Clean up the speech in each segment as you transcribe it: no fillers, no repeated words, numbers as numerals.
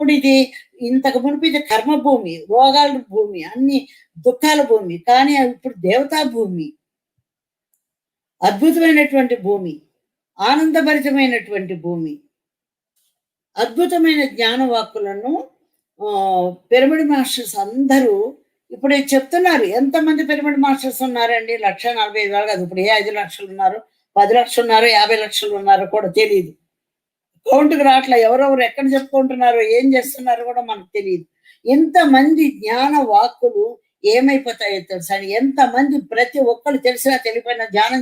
అప్పుడు ఇది ఇంతకు మునుపు ఇది కర్మ భూమి, రోగాల భూమి, అన్ని దుఃఖాల భూమి. కానీ ఇప్పుడు దేవతా భూమి, అద్భుతమైనటువంటి భూమి, ఆనందభరితమైనటువంటి భూమి. అద్భుతమైన జ్ఞాన వాక్కులను పిరమిడ్ మాస్టర్స్ అందరూ ఇప్పుడు చెప్తున్నారు. ఎంతమంది పిరమిడ్ మాస్టర్స్ ఉన్నారండి? 1,45,000 కాదు. ఇప్పుడు ఏ 5 లక్షలు ఉన్నారు, 10 లక్షలు ఉన్నారు, 50 లక్షలు ఉన్నారో కూడా తెలియదు. కౌంటుకు రావట్లే. ఎవరెవరు ఎక్కడ చెప్పుకుంటున్నారో, ఏం చేస్తున్నారో కూడా మనకు తెలియదు. ఇంతమంది జ్ఞాన వాక్కులు ఏమైపోతాయో తెలుసా? ఎంతమంది ప్రతి ఒక్కరు తెలిసినా తెలియపోయినా ధ్యానం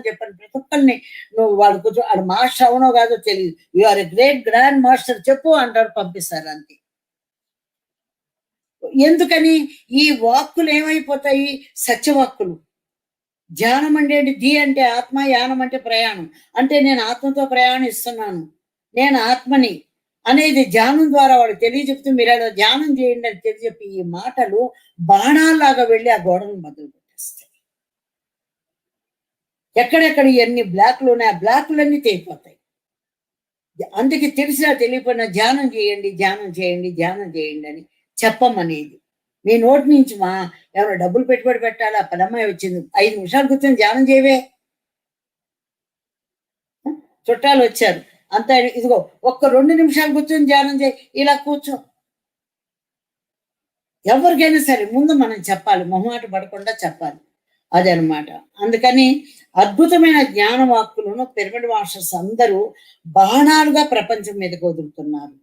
చెప్పని ప్రతి ఒక్కరిని నువ్వు వాళ్ళు కూర్చో ఆడు మాస్టర్ అవునో కాదో తెలియదు. You are a great grand master చెప్పు అంటారు, పంపిస్తారు అంతే. ఎందుకని? ఈ వాక్కులు ఏమైపోతాయి? సత్యవాక్కులు. ధ్యానం అంటే ధీ అంటే ఆత్మ, యానం అంటే ప్రయాణం. అంటే నేను ఆత్మతో ప్రయాణిస్తున్నాను, నేను ఆత్మని అనేది ధ్యానం ద్వారా వాడు తెలియజెప్తూ మీరు అలా ధ్యానం చేయండి అని తెలియజెప్పి ఈ మాటలు బాణాల్లాగా వెళ్ళి ఆ గోడను బదులు పెట్టేస్తాయి. ఎక్కడెక్కడ ఎన్ని బ్లాక్లు ఉన్నాయి, ఆ బ్లాక్లన్నీ తెగిపోతాయి. అందుకే తెలిసినా తెలియకపోయినా ధ్యానం చేయండి, ధ్యానం చేయండి, ధ్యానం చేయండి అని చెప్పమనేది. మీ నోటి నుంచి ఎవరో డబ్బులు పెట్టుబడి పెట్టాలా, పనమ్మాయి వచ్చింది 5 నిమిషాలు కూర్చొని ధ్యానం చేయవే, చుట్టాలు వచ్చారు అంత ఇదిగో ఒక్క 2 నిమిషాలు కూర్చొని ధ్యానం చేయి, ఇలా కూర్చో. ఎవరికైనా సరే ముందు మనం చెప్పాలి, మొహమాట పడకుండా చెప్పాలి. అదనమాట. అందుకని అద్భుతమైన జ్ఞాన వాక్కులను పిరమిడ్ మాస్టర్స్ అందరూ బాణాలుగా ప్రపంచం మీదకి వదులుతున్నారు.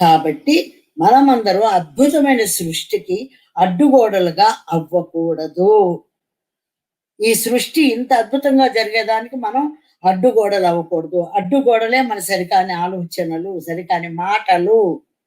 కాబట్టి మనమందరూ అద్భుతమైన సృష్టికి అడ్డుగోడలుగా అవ్వకూడదు. ఈ సృష్టి ఇంత అద్భుతంగా జరిగేదానికి మనం అడ్డుగోడలు అవ్వకూడదు. అడ్డుగోడలే మన సరికాని ఆలోచనలు, సరికాని మాటలు,